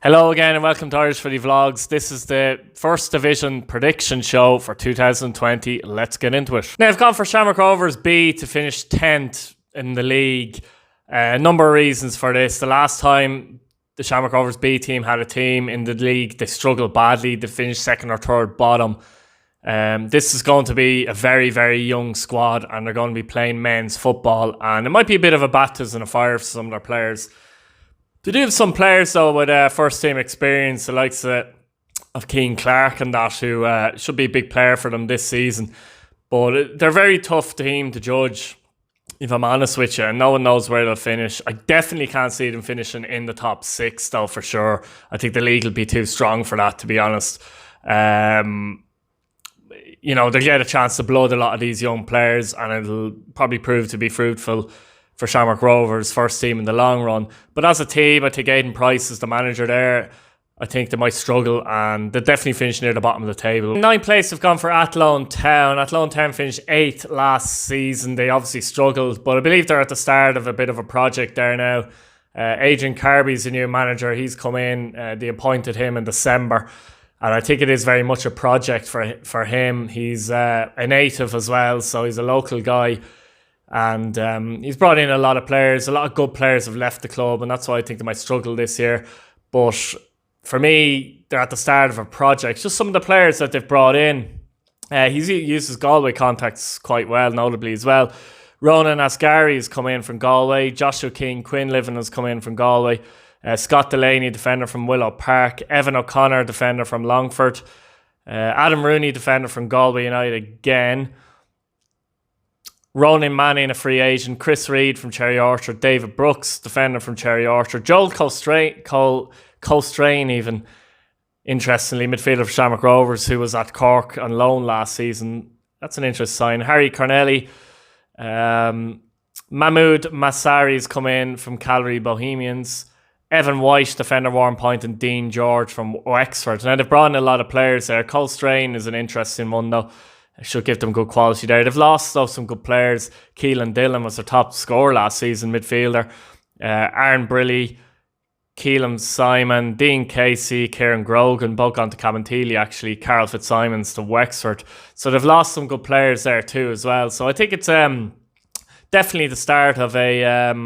Hello again and welcome to Irish Footy Vlogs. This is the First Division prediction show for 2020. Let's get into it. Now I've gone for Shamrock Rovers B to finish 10th in the league. A number of reasons for this. The last time the Shamrock Rovers B team had a team in the league, they struggled badly. They finished second or third bottom. This is going to be a very, very young squad and they're going to be playing men's football. And it might be a bit of a baptism of fire for some of their players. They do have some players though with first team experience, the likes of Keane Clark and that, who should be a big player for them this season. But they're a very tough team to judge, if I'm honest with you, and no one knows where they'll finish. I definitely can't see them finishing in the top 6 though, for sure. I think the league will be too strong for that, to be honest. They'll get a chance to blood a lot of these young players and it'll probably prove to be fruitful for Shamrock Rovers, first team in the long run. But as a team, I think Aidan Price is the manager there. I think they might struggle and they'll definitely finish near the bottom of the table. In 9th place, have gone for Athlone Town. Athlone Town finished 8th last season. They obviously struggled, but I believe they're at the start of a bit of a project there now. Adrian Carby's the new manager. He's come in. They appointed him in December. And I think it is very much a project for him. He's a native as well, so he's a local guy. And he's brought in a lot of players. A lot of good players have left the club, and that's why I think they might struggle this year. But for me, they're at the start of a project. Just some of the players that they've brought in. He uses Galway contacts quite well, notably as well. Ronan Asgari has come in from Galway. Joshua Quinlivan has come in from Galway. Scott Delaney, defender from Willow Park. Evan O'Connor, defender from Longford. Adam Rooney, defender from Galway United again. Ronan Manning, a free agent. Chris Reid from Cherry Orchard. David Brooks, defender from Cherry Orchard. Joel Colstrain, even, interestingly, midfielder for Shamrock Rovers, who was at Cork on loan last season. That's an interesting sign. Harry Cornelli. Mahmoud Massari's come in from Calgary Bohemians. Evan White, defender Warren Point, and Dean George from Wexford. Now, they've brought in a lot of players there. Colstrain is an interesting one, though. I should give them good quality there. They've lost though some good players. Keelan Dillon was their top scorer last season, midfielder. Aaron Briley, Keelan Simon, Dean Casey, Kieran Grogan, both gone to Cabinteely actually. Carl Fitzsimons to Wexford. So they've lost some good players there too as well. So I think it's definitely the start of a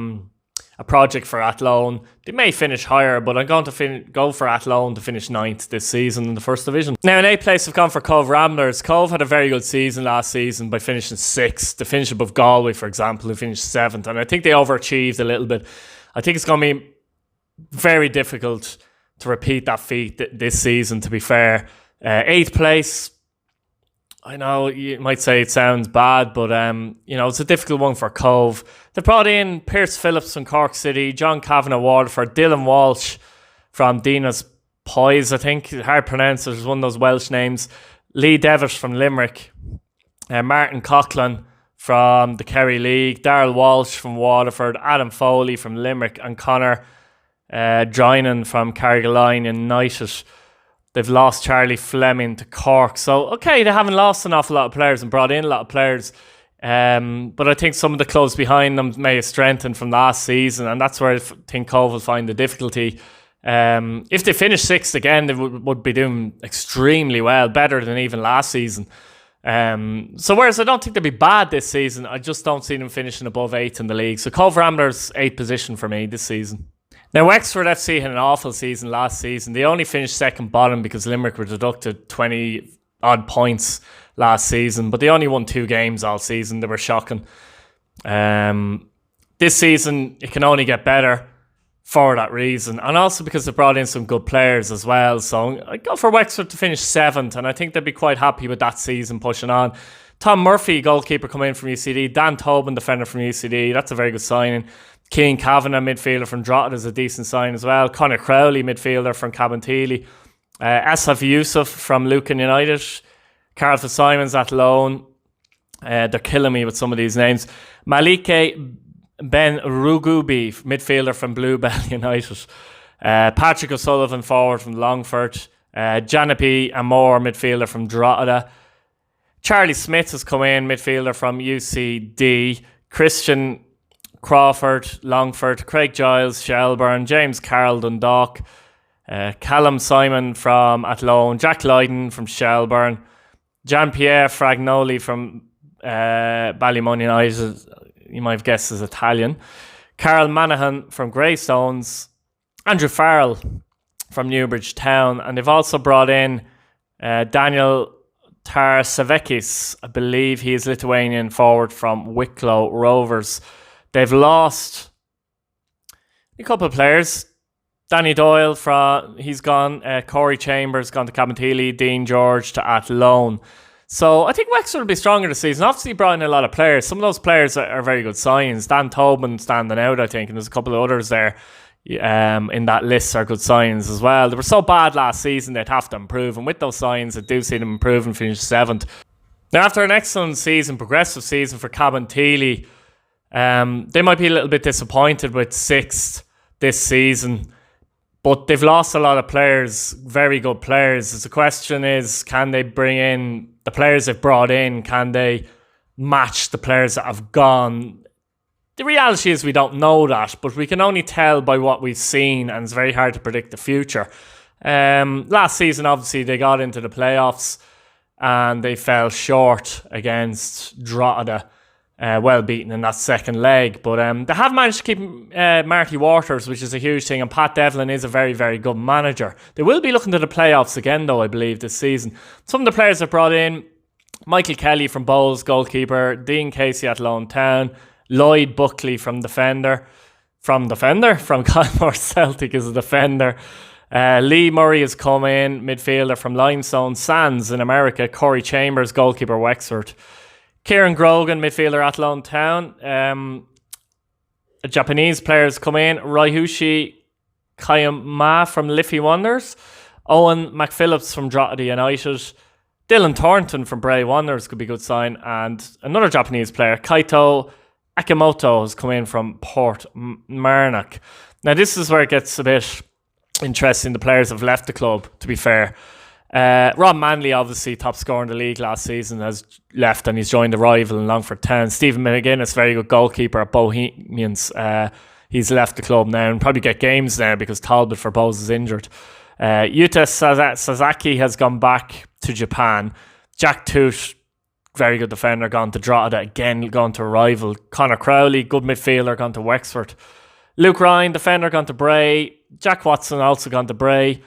project for Athlone. They may finish higher, but I'm going to go for Athlone to finish 9th this season in the First Division. Now, in 8th place, I've gone for Cobh Ramblers. Cobh had a very good season last season by finishing 6th. They finished above Galway, for example, who finished 7th. And I think they overachieved a little bit. I think it's going to be very difficult to repeat that feat this season, to be fair. 8th place, I know you might say it sounds bad, but it's a difficult one for Cobh. They brought in Pierce Phillips from Cork City, John Kavanagh Waterford, Dylan Walsh from Dina's Poise, I think, hard to pronounce, it's one of those Welsh names. Lee Devitt from Limerick, Martin Coughlin from the Kerry League, Darrell Walsh from Waterford, Adam Foley from Limerick, and Connor Drinan from Carrigaline United. They've lost Charlie Fleming to Cork. So, okay, they haven't lost an awful lot of players and brought in a lot of players. But I think some of the clubs behind them may have strengthened from last season. And that's where I think Cobh will find the difficulty. If they finish 6th again, they would be doing extremely well, better than even last season. So whereas I don't think they'll be bad this season, I just don't see them finishing above 8th in the league. So Cobh Ramblers, 8th position for me this season. Now, Wexford FC had an awful season last season. They only finished second bottom because Limerick were deducted 20-odd points last season, but they only won 2 games all season. They were shocking. This season, it can only get better for that reason, and also because they brought in some good players as well. So I go for Wexford to finish 7th, and I think they'd be quite happy with that season pushing on. Tom Murphy, goalkeeper, coming in from UCD. Dan Tobin, defender from UCD. That's a very good signing. Keane Kavanagh, midfielder from Drogheda, is a decent sign as well. Conor Crowley, midfielder from Cabinteely. Asaf Yusuf from Lucan United. Carl Fitzsimons at loan. They're killing me with some of these names. Malike Ben Rugubi, midfielder from Bluebell United. Patrick O'Sullivan, forward from Longford. Janapi Amor, midfielder from Drogheda. Charlie Smith has come in, midfielder from UCD. Christian Crawford, Longford. Craig Giles, Shelburne. James Carroll, Dundalk. Callum Simon from Athlone. Jack Lydon from Shelburne. Gian-Pierre Fragnoli from Ballymun United. You might have guessed is Italian. Carl Manahan from Greystones. Andrew Farrell from Newbridge Town. And they've also brought in Daniel Tarsavekis. I believe he is Lithuanian forward from Wicklow Rovers. They've lost a couple of players. Danny Doyle, he's gone. Corey Chambers gone to Cabinteely. Dean George to Athlone. So I think Wexford will be stronger this season. Obviously brought in a lot of players. Some of those players are very good signs. Dan Tobin standing out, I think, and there's a couple of others there in that list are good signs as well. They were so bad last season they'd have to improve, and with those signs I do see them improve and finish 7th. Now, after an excellent season, progressive season for Cabinteely, they might be a little bit disappointed with 6th this season, but they've lost a lot of players, very good players. The question is, can they bring in the players they've brought in? Can they match the players that have gone? The reality is we don't know that, but we can only tell by what we've seen, and it's very hard to predict the future. Last season, obviously, they got into the playoffs and they fell short against Drogheda. Well beaten in that second leg, but they have managed to keep Marty Waters, which is a huge thing, and Pat Devlin is a very, very good manager. They will be looking to the playoffs again, though, I believe, this season. Some of the players they've brought in: Michael Kelly from Bowles, goalkeeper; Dean Casey at Athlone Town; Lloyd Buckley from Galway Celtic is a defender. Lee Murray has come in, midfielder from Limestone Sands in America; Corey Chambers, goalkeeper, Wexford; Kieran Grogan, midfielder, Athlone Town. Japanese players come in: Raihushi Kayama from Liffey Wanderers; Owen McPhillips from Drogheda United; Dylan Thornton from Bray Wanderers could be a good sign; and another Japanese player, Kaito Akimoto, has come in from Port Marnock. Now, this is where it gets a bit interesting. The players have left the club, to be fair. Rob Manley, obviously top scorer in the league last season, has left and he's joined the rival in Longford Town. Stephen McGuinness, very good goalkeeper at Bohemians, he's left the club now and probably get games now because Talbot for Bowes is injured. Yuta Sasaki has gone back to Japan. Jack Toote, very good defender, gone to Drogheda, again gone to a rival. Connor Crowley, good midfielder, gone to Wexford. Luke Ryan, defender, gone to Bray. Jack Watson also gone to Bray.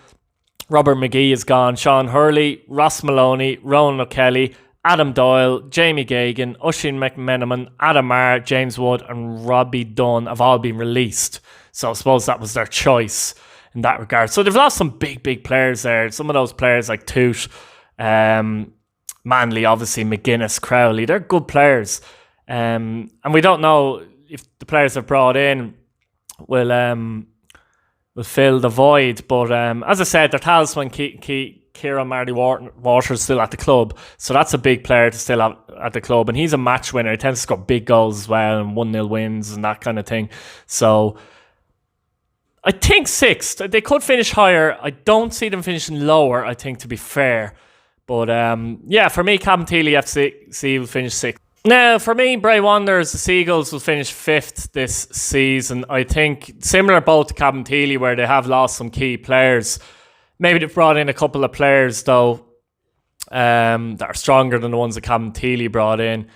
Robert McGee is gone. Sean Hurley, Ross Maloney, Rowan O'Kelly, Adam Doyle, Jamie Gagan, Oisin McMenamin, Adam Marr, James Wood and Robbie Dunn have all been released. So I suppose that was their choice in that regard. So they've lost some big players there. Some of those players like Toote, Manley, obviously, McGuinness, Crowley, they're good players. And we don't know if the players they've brought in will fill the void, but as I said, their talisman Kieran Marty Waters still at the club, so that's a big player to still have at the club, and he's a match winner. He tends to score big goals as well and 1-0 wins and that kind of thing. So I think 6th. They could finish higher. I don't see them finishing lower, I think, to be fair. But yeah, for me, Cabinteely FC will finish 6th. Now, for me, Bray Wanderers, the Seagulls will finish 5th this season. I think similar both to Cabinteely, where they have lost some key players. Maybe they've brought in a couple of players, though, that are stronger than the ones that Cabinteely brought in.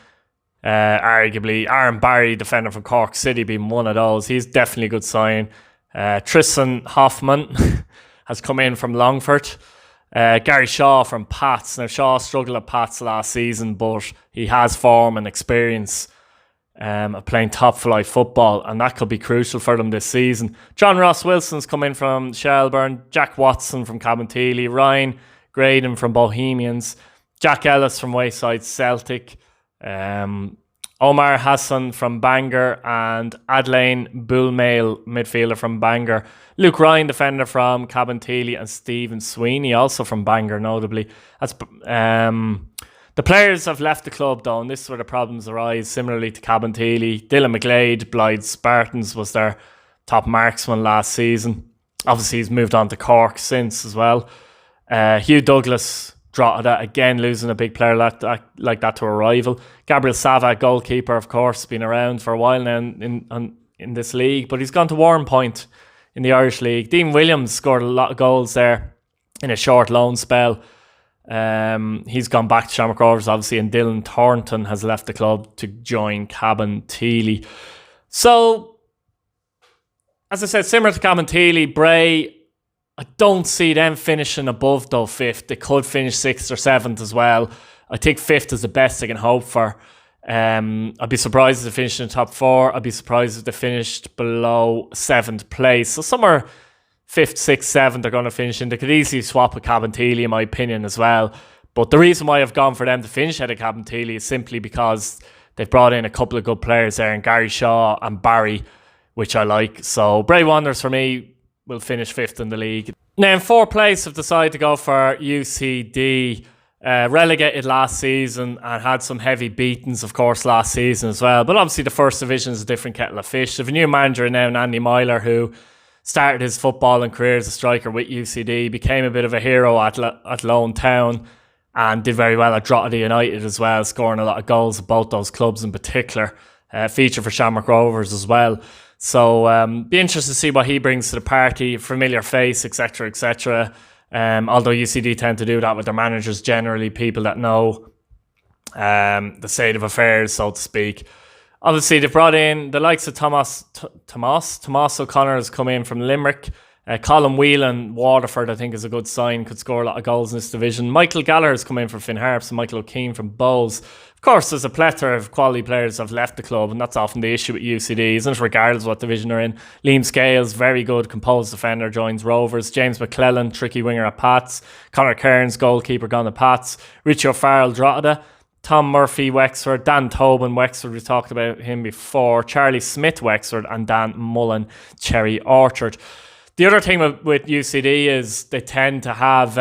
Arguably, Aaron Barry, defender from Cork City, being one of those. He's definitely a good sign. Tristan Hoffman has come in from Longford. Gary Shaw from Pats. Now, Shaw struggled at Pats last season, but he has form and experience of playing top flight football, and that could be crucial for them this season. John Ross Wilson's come in from Shelburne. Jack Watson from Cabinteely. Ryan Graydon from Bohemians. Jack Ellis from Wayside Celtic. Omar Hassan from Bangor, and Adelaine Bullmail, midfielder from Bangor. Luke Ryan, defender from Cabinteely, and Stephen Sweeney, also from Bangor, notably. That's the players have left the club, though, and this is where the problems arise, similarly to Cabinteely. Dylan McGlade, Blythe Spartans, was their top marksman last season. Obviously, he's moved on to Cork since as well. Hugh Douglas Drogheda, again losing a big player like that to a rival. Gabriel Sava, goalkeeper, of course, been around for a while now in this league, but he's gone to Warren Point in the Irish League. Dean Williams scored a lot of goals there in a short loan spell. He's gone back to Shamrock Rovers, obviously, and Dylan Thornton has left the club to join Cabinteely. So, as I said, similar to Cabinteely, Bray, I don't see them finishing above though 5th. They could finish 6th or 7th as well. I think 5th is the best they can hope for. I'd be surprised if they finished in the top 4. I'd be surprised if they finished below 7th place. So somewhere 5th, 6th, 7th they're going to finish in. They could easily swap with Cabinteely in my opinion as well. But the reason why I've gone for them to finish ahead of Cabinteely is simply because they've brought in a couple of good players there, and Gary Shaw and Barry, which I like. So Bray Wanderers for me will finish 5th in the league. Now in 4th place I've decided to go for UCD. Relegated last season and had some heavy beatings, of course, last season as well. But obviously the first division is a different kettle of fish. They have a new manager now, Andy Myler, who started his footballing career as a striker with UCD, became a bit of a hero at Athlone Town, and did very well at Drogheda United as well, scoring a lot of goals at both those clubs in particular. Feature for Shamrock Rovers as well. So be interested to see what he brings to the party, familiar face, etc., etc. Although UCD tend to do that with their managers, generally people that know the state of affairs, so to speak. Obviously, they've brought in the likes of Tomas O'Connor has come in from Limerick. Colin Whelan, Waterford, I think is a good sign, could score a lot of goals in this division. Michael Gallagher has come in from Finn Harps, and Michael O'Keefe from Bowes. Of course, there's a plethora of quality players that have left the club, and that's often the issue with UCD, isn't it, regardless of what division they're in. Liam Scales, very good composed defender, joins Rovers. James McClellan, tricky winger at Pats. Conor Cairns, goalkeeper, gone to Pats. Richie O'Farrell, Drogheda. Tom Murphy, Wexford. Dan Tobin, Wexford, we talked about him before. Charlie Smith, Wexford. And Dan Mullen, Cherry Orchard. The other thing with UCD is they tend to have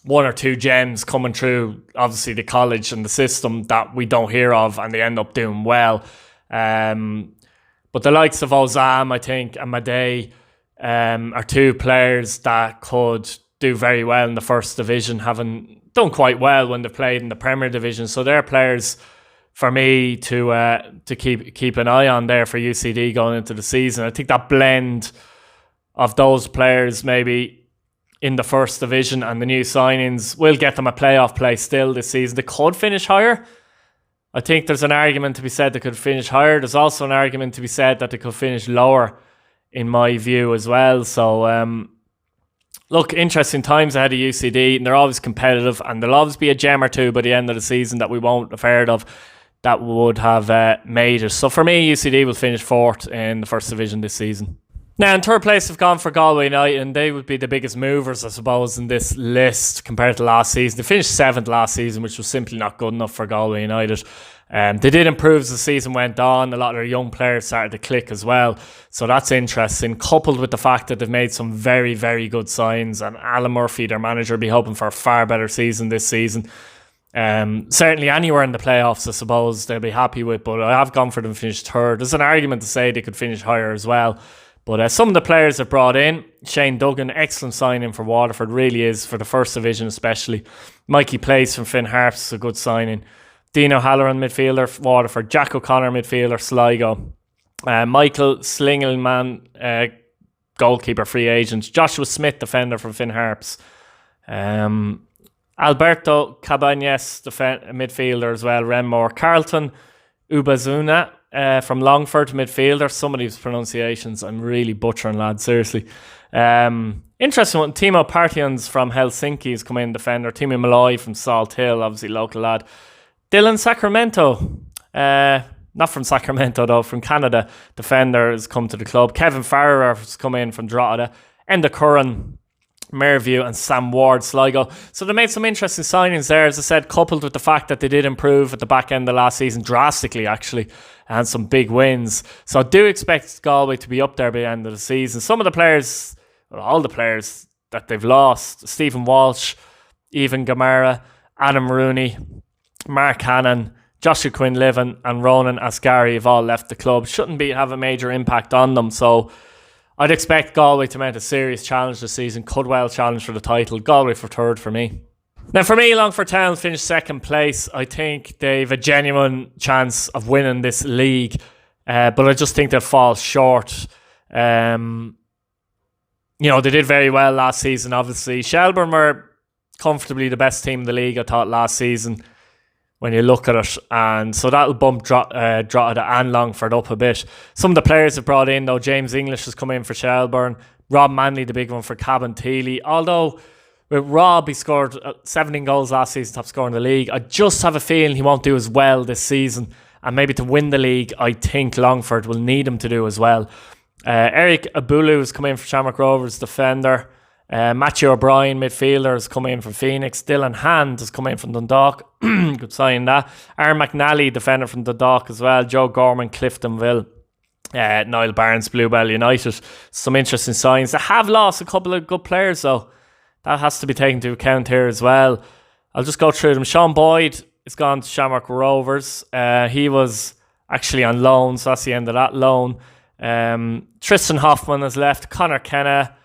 one or two gems coming through, obviously, the college and the system that we don't hear of, and they end up doing well. But the likes of Ozam, I think, and Madej are two players that could do very well in the first division, having done quite well when they've played in the Premier Division. So they're players for me to keep an eye on there for UCD going into the season. I think that blend of those players maybe in the first division and the new signings will get them a playoff place still this season. They could finish higher. I think there's an argument to be said they could finish higher. There's also an argument to be said that they could finish lower, in my view as well. So, look, interesting times ahead of UCD, and they're always competitive, and there'll always be a gem or two by the end of the season that we won't have heard of that would have made it. So for me, UCD will finish 4th in the first division this season. Now, in 3rd place, they've gone for Galway United, and they would be the biggest movers, I suppose, in this list compared to last season. They finished 7th last season, which was simply not good enough for Galway United. They did improve as the season went on. A lot of their young players started to click as well. So that's interesting, coupled with the fact that they've made some very, very good signs. And Alan Murphy, their manager, will be hoping for a far better season this season. Certainly anywhere in the playoffs, I suppose, they'll be happy with. But I have gone for them to finish 3rd. There's an argument to say they could finish higher as well. But some of the players they've brought in, Shane Duggan, excellent signing for Waterford, really is, for the first division especially. Mikey Place from Finn Harps, a good signing. Dean O'Halloran, midfielder, Waterford. Jack O'Connor, midfielder, Sligo. Michael Slingelman, goalkeeper, free agent. Joshua Smith, defender from Finn Harps. Alberto Cabañas, midfielder as well, Renmore. Carlton Ubazuna, from Longford, midfielder. Some of these pronunciations I'm really butchering, lads, seriously. Interesting one. Timo Partians from Helsinki has come in, defender. Timo Malloy from Salt Hill, obviously local lad. Dylan Sacramento, not from Sacramento though, from Canada, defender, has come to the club. Kevin Farrer has come in from Drogheda. Enda Curran, Merview, and Sam Ward, Sligo. So they made some interesting signings there, as I said, coupled with the fact that they did improve at the back end of last season, drastically actually, and some big wins. So I do expect Galway to be up there by the end of the season. Some of the players, well, all the players that they've lost, Stephen Walsh, Evan Gamara, Adam Rooney, Mark Hannon, Joshua Quinlivan, and Ronan Ascari have all left the club. Shouldn't have a major impact on them. So I'd expect Galway to mount a serious challenge this season. Could well challenge for the title. Galway for 3rd for me. Now, for me, Longford Town finished second place. I think they've a genuine chance of winning this league, but I just think they'll fall short. They did very well last season, obviously. Shelbourne were comfortably the best team in the league, I thought, last season, when you look at it. And so that'll bump Drogheda and Longford up a bit. Some of the players have brought in, though. James English has come in for Shelbourne. Rob Manley, the big one for Cabinteely. Although with Rob, he scored 17 goals last season, top scorer in the league. I just have a feeling he won't do as well this season. And maybe to win the league, I think Longford will need him to do as well. Eric Abulu has come in for Shamrock Rovers, defender. Matthew O'Brien, midfielder, has come in from Phoenix. Dylan Hand has come in from Dundalk. Good sign that. Aaron McNally, defender from Dundalk as well. Joe Gorman, Cliftonville. Niall Barnes, Bluebell United. Some interesting signs. They have lost a couple of good players though. That has to be taken into account here as well. I'll just go through them. Sean Boyd has gone to Shamrock Rovers. He was actually on loan, so that's the end of that loan. Tristan Hoffman has left. Conor Kenna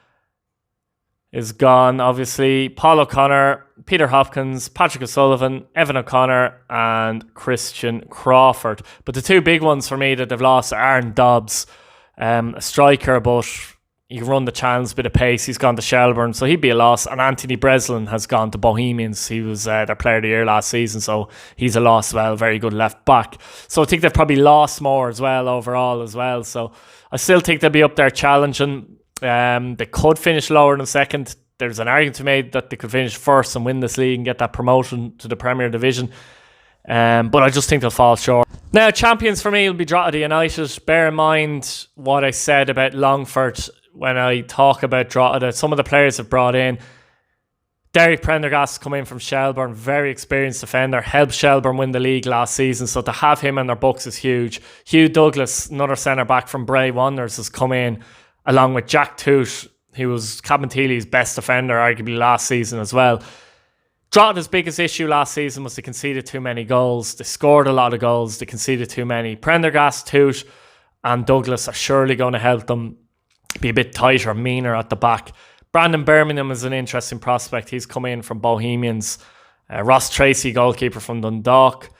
is gone, obviously. Paul O'Connor, Peter Hopkins, Patrick O'Sullivan, Evan O'Connor, and Christian Crawford. But the two big ones for me that they've lost are Aaron Dobbs, a striker, but he can run the channels, bit of pace. He's gone to Shelbourne, so he'd be a loss. And Anthony Breslin has gone to Bohemians. He was their player of the year last season, so he's a loss as well. Very good left back. So I think they've probably lost more as well overall as well. So I still think they'll be up there challenging. They could finish lower than second. There's an argument to be made that they could finish first and win this league and get that promotion to the Premier Division. But I just think they'll fall short. Now, champions for me will be Drogheda United. Bear in mind what I said about Longford when I talk about Drogheda. Some of the players have brought in. Derek Prendergast come in from Shelbourne, very experienced defender, helped Shelbourne win the league last season, so to have him in their books is huge. Hugh Douglas, another centre-back from Bray Wanderers, has come in, along with Jack Toote, who was Cabinteely's best defender, arguably last season as well. Drogheda's biggest issue last season was they conceded too many goals. They scored a lot of goals, they conceded too many. Prendergast, Toote and Douglas are surely going to help them be a bit tighter, meaner at the back. Brandon Birmingham is an interesting prospect. He's come in from Bohemians. Ross Tracy, goalkeeper from Dundalk.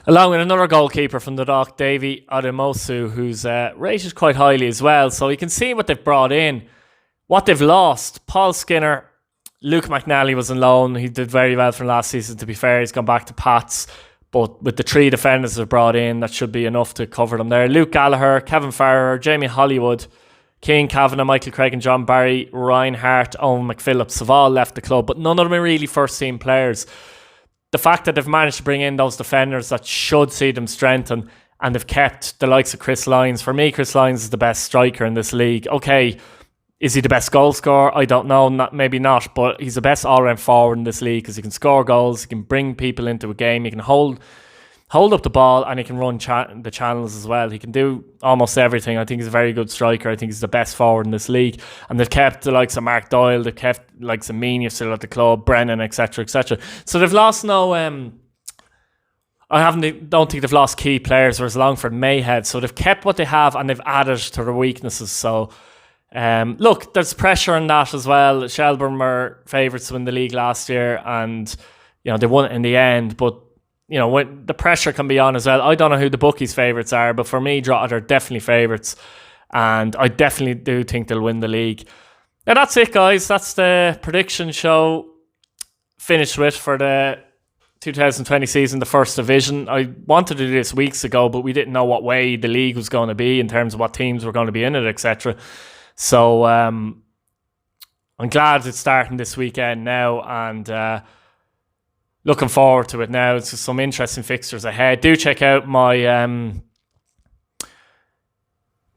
Along with another goalkeeper from Dundalk, Davy Ademosu, who's rated quite highly as well. So you can see what they've brought in. What they've lost, Paul Skinner, Luke McNally was on loan. He did very well from last season, to be fair. He's gone back to Pats. But with the three defenders they've brought in, that should be enough to cover them there. Luke Gallagher, Kevin Farrer, Jamie Hollywood, Keane Kavanagh, Michael Craig and John Barry, Ryan Hart, Owen McPhillips have all left the club, but none of them are really first team players. The fact that they've managed to bring in those defenders that should see them strengthen, and they've kept the likes of Chris Lyons. For me, Chris Lyons is the best striker in this league. Okay, is he the best goal scorer? I don't know, maybe not, but he's the best all-round forward in this league because he can score goals, he can bring people into a game, he can hold up the ball, and he can run the channels as well. He can do almost everything. I think he's a very good striker. I think he's the best forward in this league. And they've kept the likes of Mark Doyle, they've kept the likes of Meany still at the club, Brennan, etc., etc. So they've lost no... don't think they've lost key players, whereas Longford may have. So they've kept what they have and they've added to their weaknesses. So look, there's pressure on that as well. Shelbourne were favourites to win the league last year, and they won it in the end, but when the pressure can be on as well. I don't know who the bookies' favourites are, but for me, Drogheda are definitely favourites, and I definitely do think they'll win the league. Now that's it, guys. That's the prediction show finished with for the 2020 season, the first division. I wanted to do this weeks ago, but we didn't know what way the league was going to be in terms of what teams were going to be in it, etc. So I'm glad it's starting this weekend now, and looking forward to it now. It's just some interesting fixtures ahead. Do check out my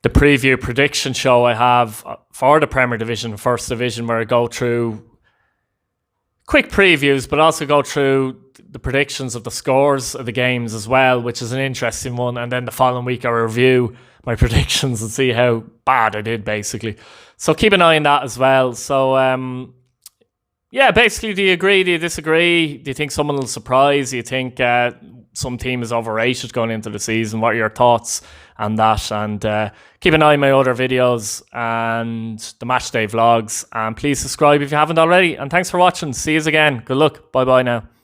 the preview prediction show I have for the Premier Division and First Division, where I go through quick previews, but also go through the predictions of the scores of the games as well, which is an interesting one. And then the following week I review my predictions and see how bad I did, basically. So keep an eye on that as well. So yeah, basically, do you agree? Do you disagree? Do you think someone will surprise? Do you think some team is overrated going into the season. What are your thoughts on that? And keep an eye on my other videos and the matchday vlogs. And please subscribe if you haven't already. And thanks for watching. See you again. Good luck. Bye bye now.